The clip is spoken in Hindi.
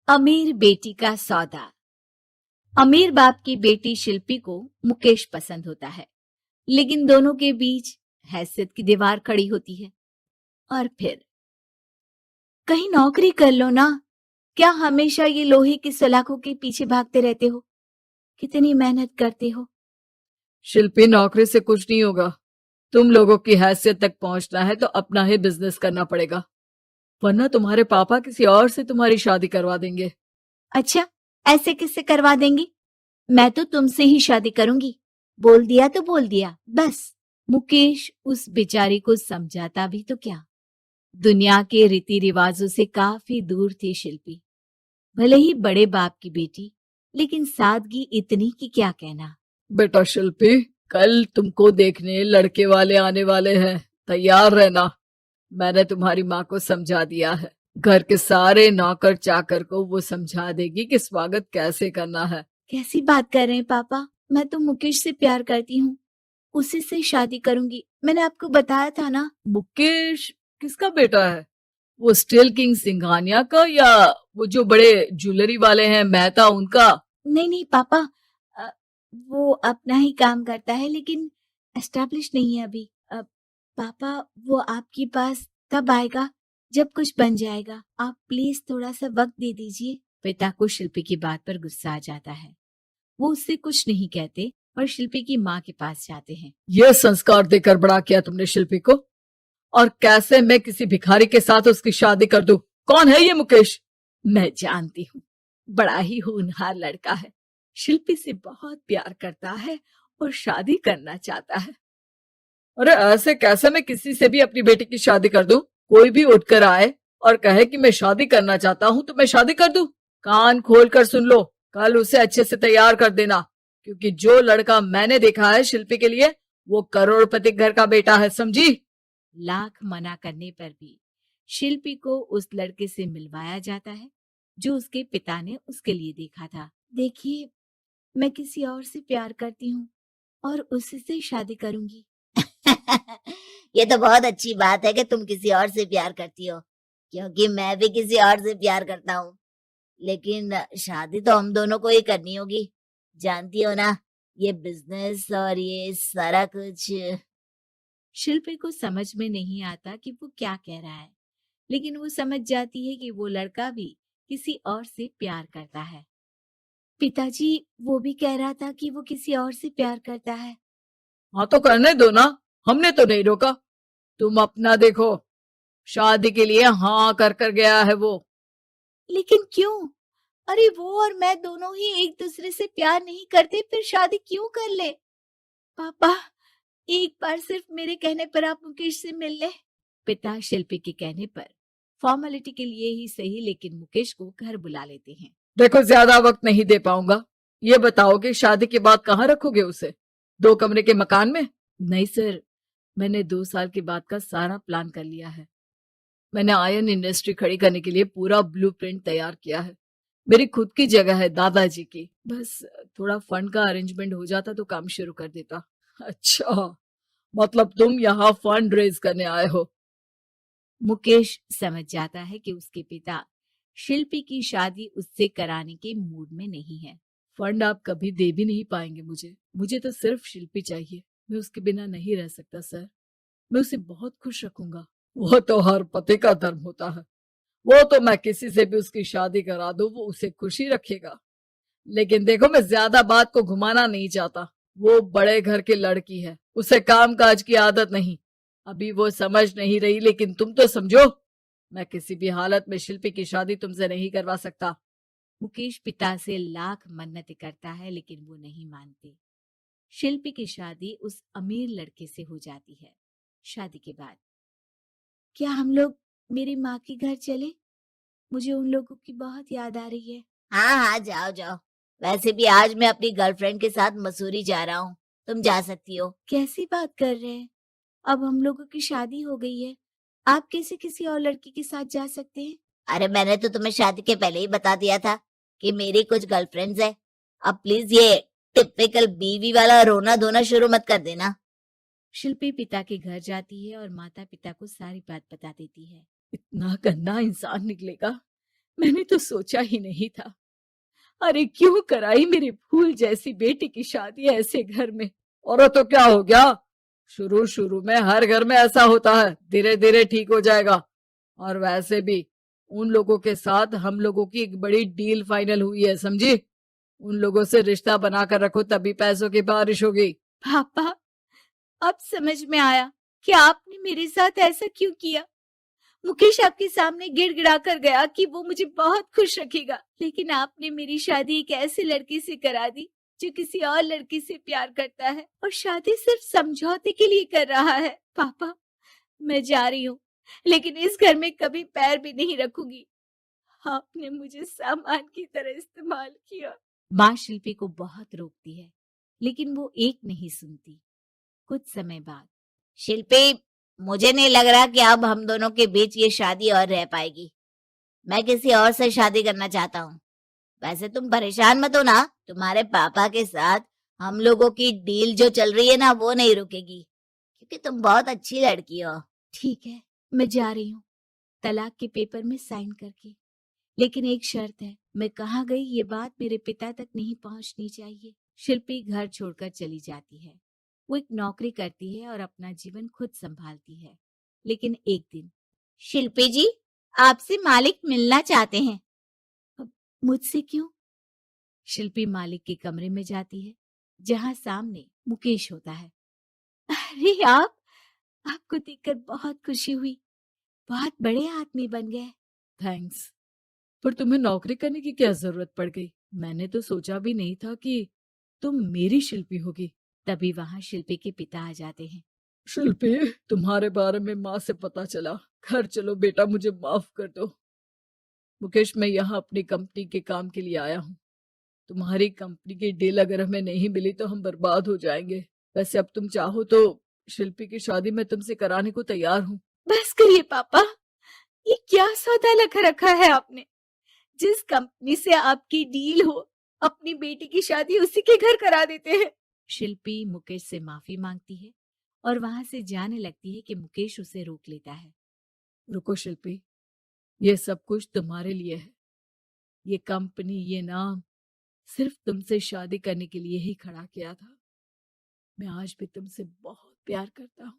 अमीर बेटी का सौदा। अमीर बाप की बेटी शिल्पी को मुकेश पसंद होता है, लेकिन दोनों के बीच हैसियत की दीवार खड़ी होती है। और फिर कहीं नौकरी कर लो ना, क्या हमेशा ये लोहे की सलाखों के पीछे भागते रहते हो? कितनी मेहनत करते हो। शिल्पी, नौकरी से कुछ नहीं होगा। तुम लोगों की हैसियत तक पहुंचना है तो अपना ही बिजनेस करना पड़ेगा, वरना तुम्हारे पापा किसी और से तुम्हारी शादी करवा देंगे। अच्छा, ऐसे किससे करवा देंगी? मैं तो तुमसे ही शादी करूंगी। बोल दिया तो बोल दिया, बस। मुकेश उस बेचारी को समझाता भी तो क्या। दुनिया के रीति रिवाजों से काफी दूर थी शिल्पी। भले ही बड़े बाप की बेटी, लेकिन सादगी इतनी कि क्या कहना। बेटा शिल्पी, कल तुमको देखने लड़के वाले आने वाले हैं, तैयार रहना। मैंने तुम्हारी माँ को समझा दिया है। घर के सारे नौकर चाकर को वो समझा देगी कि स्वागत कैसे करना है। कैसी बात कर रहे हैं पापा? मैं तो मुकेश से प्यार करती हूँ, उसी से शादी करूंगी। मैंने आपको बताया था ना। मुकेश किसका बेटा है? वो स्टील किंग सिंघानिया का, या वो जो बड़े ज्वेलरी वाले हैं मेहता, उनका? नहीं नहीं पापा, अ, वो अपना ही काम करता है, लेकिन एस्टेब्लिश नहीं है अभी। पापा, वो आपके पास तब आएगा जब कुछ बन जाएगा। आप प्लीज थोड़ा सा वक्त दे दीजिए। पिता को शिल्पी की बात पर गुस्सा आ जाता है। वो उससे कुछ नहीं कहते और शिल्पी की माँ के पास जाते हैं। ये संस्कार देकर बड़ा किया तुमने शिल्पी को, और कैसे मैं किसी भिखारी के साथ उसकी शादी कर दूं? कौन है ये मुकेश? मैं जानती हूँ, बड़ा ही होनहार लड़का है। शिल्पी से बहुत प्यार करता है और शादी करना चाहता है। अरे ऐसे कैसे मैं किसी से भी अपनी बेटी की शादी कर दूं? कोई भी उठकर आए और कहे कि मैं शादी करना चाहता हूं तो मैं शादी कर दूं? कान खोल कर सुन लो, कल उसे अच्छे से तैयार कर देना, क्योंकि जो लड़का मैंने देखा है शिल्पी के लिए, वो करोड़पति घर का बेटा है, समझी? लाख मना करने पर भी शिल्पी को उस लड़के से मिलवाया जाता है जो उसके पिता ने उसके लिए देखा था। देखिए, मैं किसी और से प्यार करती हूँ और उसी से शादी करूंगी। ये तो बहुत अच्छी बात है कि तुम किसी और से प्यार करती हो, क्योंकि मैं भी किसी और से प्यार करता हूँ। लेकिन शादी तो हम दोनों को ही करनी होगी, जानती हो ना, ये बिजनेस और ये सारा कुछ। शिल्पी को समझ में नहीं आता कि वो क्या कह रहा है, लेकिन वो समझ जाती है कि वो लड़का भी किसी और से प्यार करता है। पिताजी, वो भी कह रहा था कि वो किसी और से प्यार करता है। हाँ तो करने दो ना, हमने तो नहीं रोका। तुम अपना देखो, शादी के लिए हाँ कर कर गया है वो। लेकिन क्यों? अरे वो और मैं दोनों ही एक दूसरे से प्यार नहीं करते, फिर शादी क्यों कर ले? पापा, एक बार सिर्फ मेरे कहने पर आप मुकेश से मिल ले। पिता शिल्पी के कहने पर फॉर्मेलिटी के लिए ही सही, लेकिन मुकेश को घर बुला लेते हैं। देखो, ज्यादा वक्त नहीं दे पाऊंगा। ये बताओ कि शादी के बाद कहाँ रखोगे उसे? 2 कमरे के मकान में? नहीं सर, मैंने 2 साल के बाद का सारा प्लान कर लिया है। मैंने आयरन इंडस्ट्री खड़ी करने के लिए पूरा ब्लूप्रिंट तैयार किया है। मेरी खुद की जगह है, दादाजी की। बस थोड़ा फंड का अरेंजमेंट हो जाता तो काम शुरू कर देता। अच्छा, मतलब तुम यहाँ फंड रेज करने आए हो? मुकेश समझ जाता है कि उसके पिता शिल्पी की शादी उससे कराने के मूड में नहीं है। फंड आप कभी दे भी नहीं पाएंगे मुझे तो सिर्फ शिल्पी चाहिए। मैं उसके बिना नहीं रह सकता सर। मैं उसे बहुत खुश रखूंगा। वो तो हर पति का धर्म होता है। वो तो मैं किसी से भी उसकी शादी करा दूं, वो उसे खुशी रखेगा। लेकिन देखो, मैं ज्यादा बात को घुमाना नहीं चाहता। वो बड़े घर की लड़की है, उसे काम काज की आदत नहीं। अभी वो समझ नहीं रही, लेकिन तुम तो समझो। मैं किसी भी हालत में शिल्पी की शादी तुमसे नहीं करवा सकता। मुकेश पिता से लाख मन्नतें करता है, लेकिन वो नहीं मानते। शिल्पी की शादी उस अमीर लड़के से हो जाती है। शादी के बाद क्या हम लोग मेरी माँ के घर चले? मुझे उन लोगों की बहुत याद आ रही है। हाँ हाँ, जाओ जाओ। वैसे भी आज मैं अपनी गर्लफ्रेंड के साथ मसूरी जा रहा हूँ, तुम जा सकती हो। कैसी बात कर रहे हैं? अब हम लोगों की शादी हो गई है, आप कैसे किसी और लड़की के साथ जा सकते हैं? अरे मैंने तो तुम्हें शादी के पहले ही बता दिया था कि मेरी कुछ गर्लफ्रेंड्स है। अब प्लीज ये टिपिकल बीवी वाला रोना धोना शुरू मत कर देना। शिल्पी पिता के घर जाती है और माता पिता को सारी बात बता देती है। इतना गंदा इंसान निकलेगा मैंने तो सोचा ही नहीं था। अरे क्यों कराई मेरी फूल जैसी बेटी की शादी ऐसे घर में। और तो क्या हो गया, शुरू शुरू में हर घर में ऐसा होता है, धीरे धीरे ठीक हो जाएगा। और वैसे भी उन लोगों के साथ हम लोगों की एक बड़ी डील फाइनल हुई है, समझी। उन लोगों से रिश्ता बनाकर रखो, तभी पैसों की बारिश होगी। पापा, अब समझ में आया कि आपने मेरे साथ ऐसा क्यों किया। मुकेश आपके सामने गिड़गिड़ा कर गया कि वो मुझे बहुत खुश रखेगा, लेकिन आपने मेरी शादी एक ऐसे लड़के से करा दी जो किसी और लड़की से प्यार करता है और शादी सिर्फ समझौते के लिए कर रहा है। पापा, मैं जा रही हूँ, लेकिन इस घर में कभी पैर भी नहीं रखूंगी। आपने मुझे सामान की तरह इस्तेमाल किया। माँ शिल्पी को बहुत रोकती है, लेकिन वो एक नहीं सुनती। कुछ समय बाद, शिल्पी, मुझे नहीं लग रहा कि अब हम दोनों के बीच ये शादी और रह पाएगी। मैं किसी और से शादी करना चाहता हूँ। वैसे तुम परेशान मत हो ना, तुम्हारे पापा के साथ हम लोगों की डील जो चल रही है ना, वो नहीं रुकेगी, क्योंकि तुम बहुत अच्छी लड़की हो। ठीक है, मैं जा रही हूँ, तलाक के पेपर में साइन करके। लेकिन एक शर्त है, मैं कहाँ गई ये बात मेरे पिता तक नहीं पहुंचनी चाहिए। शिल्पी घर छोड़कर चली जाती है। वो एक नौकरी करती है और अपना जीवन खुद संभालती है। लेकिन एक दिन, शिल्पी जी, आपसे मालिक मिलना चाहते हैं। अब मुझसे क्यों? शिल्पी मालिक के कमरे में जाती है, जहां सामने मुकेश होता है। अरे आपको देखकर बहुत खुशी हुई, बहुत बड़े आदमी बन गए। थैंक्स, पर तुम्हें नौकरी करने की क्या जरूरत पड़ गई। मैंने तो सोचा भी नहीं था कि तुम मेरी शिल्पी होगी। तभी वहां शिल्पी के पिता आ जाते हैं। शिल्पी, तुम्हारे बारे में माँ से पता चला। घर चलो बेटा, मुझे माफ कर दो। मुकेश, मैं यहाँ अपनी कंपनी के काम के लिए आया हूँ। तुम्हारी कंपनी की डील अगर हमें नहीं मिली तो हम बर्बाद हो जाएंगे। वैसे अब तुम चाहो तो शिल्पी की शादी मैं तुमसे कराने को तैयार हूँ। बस करिए पापा, ये क्या सौदा लगा रखा है आपने। जिस कंपनी से आपकी डील हो, अपनी बेटी की शादी उसी के घर करा देते हैं। शिल्पी मुकेश से माफी मांगती है और वहां से जाने लगती है कि मुकेश उसे रोक लेता है। रुको शिल्पी, ये सब कुछ तुम्हारे लिए है। ये कंपनी, ये नाम सिर्फ तुमसे शादी करने के लिए ही खड़ा किया था। मैं आज भी तुमसे बहुत प्यार करता हूँ।